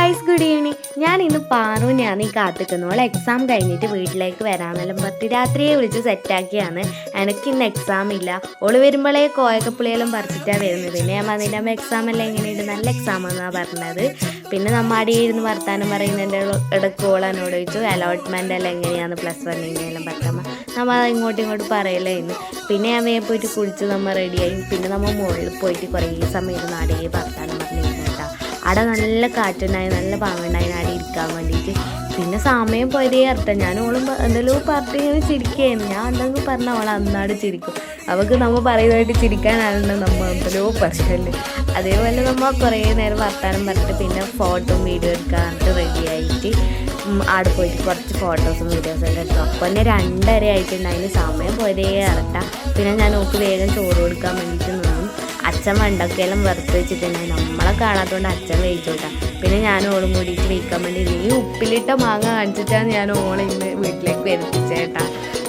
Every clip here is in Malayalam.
Guys, good evening. ഞാൻ ഇന്ന് പാറുവിനെയാണ് ഈ കാത്തിക്കുന്നു. അവൾ എക്സാം കഴിഞ്ഞിട്ട് വീട്ടിലേക്ക് വരാമെന്നെല്ലാം പറഞ്ഞിട്ട് രാത്രിയെ വിളിച്ച് സെറ്റാക്കിയാണ്. എനിക്ക് ഇന്ന് എക്സാം ഇല്ല. ഓള് വരുമ്പോഴേ കോയക്കപ്പുളിയെല്ലാം പറിച്ചിട്ടാണ് വരുന്നത്. പിന്നെ ഞാൻ പറഞ്ഞിട്ട് അമ്മ എക്സാം എല്ലാം എങ്ങനെയുണ്ട്, നല്ല എക്സാം എന്നാണ് പറഞ്ഞത്. പിന്നെ നമ്മൾ അടിയിൽ ഇരുന്ന് വർത്താനം പറയുന്നതിൻ്റെ ഇടയ്ക്ക് ഓൾ എന്നോട് ചോദിച്ചു അലോട്ട്മെൻ്റ് എല്ലാം എങ്ങനെയാണ് +1 എല്ലാം പറഞ്ഞാൽ നമ്മൾ അത് ഇങ്ങോട്ടും പറയലായിരുന്നു. പിന്നെ ഞാൻ വേഗം പോയിട്ട് കുളിച്ച് നമ്മൾ റെഡിയായി. പിന്നെ നമ്മൾ മുകളിൽ പോയിട്ട് കുറേ സമയം ഇരുന്ന് അടിയെ വർത്താനം പറഞ്ഞിരുന്നു കേട്ടോ. അവിടെ നല്ല കാറ്റുണ്ടായി, നല്ല പാങ്ങുണ്ടായി അവിടെ ഇരിക്കാൻ വേണ്ടിയിട്ട്. പിന്നെ സമയം പോയതേ അർത്ഥം. ഞാൻ ഓളും എന്തെല്ലോ പറഞ്ഞിട്ട് ഇങ്ങനെ ചിരിക്കുകയായിരുന്നു. ഞാൻ എന്തെങ്കിലും പറഞ്ഞാൽ അവൾ അന്നാട് ചിരിക്കും. അവൾക്ക് നമ്മൾ പറയുന്നതായിട്ട് ചിരിക്കാനാണ് നമ്മൾ എന്തെല്ലോ പറയല്ലേ. അതേപോലെ നമ്മൾ കുറേ നേരം വർത്താനം പറഞ്ഞിട്ട് പിന്നെ ഫോട്ടോ വീഡിയോ എടുക്കാനായിട്ട് റെഡിയായിട്ട് അവിടെ പോയിട്ട് കുറച്ച് ഫോട്ടോസും വീഡിയോസും എല്ലാം എടുത്തു. അപ്പോൾ തന്നെ 2:30 ആയിട്ടുണ്ടായിരുന്നു. സമയം പോയതേ അറട്ടാം. പിന്നെ ഞാൻ നോക്ക് വേഗം ചോറ് കൊടുക്കാൻ വേണ്ടിയിട്ട് നിന്നു. അച്ഛൻ വെണ്ടക്കയെല്ലാം വറുത്ത് വെച്ചിട്ടുണ്ടായി. നമ്മളെ കാണാത്തതുകൊണ്ട് അച്ഛൻ വേവിച്ചോട്ടാ. പിന്നെ ഞാൻ ഓളും കൂടിയിട്ട് വേവിക്കാൻ വേണ്ടി ഈ ഉപ്പിലിട്ട മാങ്ങ കാണിച്ചിട്ടാണ് ഞാൻ ഓളെ ഇന്ന് വീട്ടിലേക്ക് വരുത്തിച്ചേട്ടാ.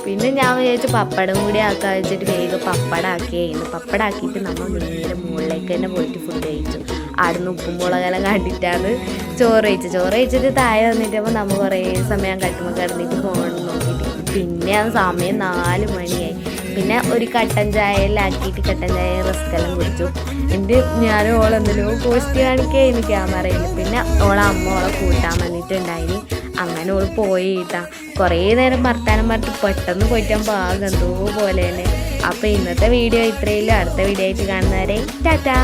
പിന്നെ ഞാൻ വിചാരിച്ചു പപ്പടം കൂടി ആക്കാൻ വെച്ചിട്ട് വേഗം പപ്പടം ആക്കിയായിരുന്നു. പപ്പടം ആക്കിയിട്ട് നമ്മൾ നേരെ മുകളിലേക്ക് തന്നെ പോയിട്ട് ഫുഡ് കഴിച്ചു. അവിടുന്ന് ഉപ്പും മുളകെല്ലാം കണ്ടിട്ടാണ് ചോറ് കഴിച്ചിട്ട് താഴെ വന്നിട്ടപ്പോൾ നമ്മൾ കുറേ സമയം കട്ടുമ്പോൾ കിടന്നിട്ട് ഫോൺ നോക്കിയിട്ട് പിന്നെ ആ സമയം 4 മണിയായി. പിന്നെ ഒരു കട്ടൻ ചായയിലാക്കിയിട്ട് കട്ടൻ ചായ റസ്കെല്ലാം കുടിച്ചു. ഞാനും ഓളെന്തെല്ലോ പോസ്റ്റ് കാണിക്കുകയായിരുന്നു ക്യാമറയിൽ. പിന്നെ അമ്മ ഓളെ കൂട്ടാൻ വന്നിട്ടുണ്ടായിന്. അങ്ങനെ ഓൾ പോയി കിട്ടാ. കുറേ നേരം വർത്താനം പറഞ്ഞിട്ട് പെട്ടെന്ന് പോയിട്ടാകുമ്പോൾ ആകെ എന്തോ പോലെ തന്നെ. അപ്പോൾ ഇന്നത്തെ വീഡിയോ ഇത്രയില്ല. അടുത്ത വീഡിയോ ആയിട്ട് കാണുന്നവരെ ടാറ്റാ.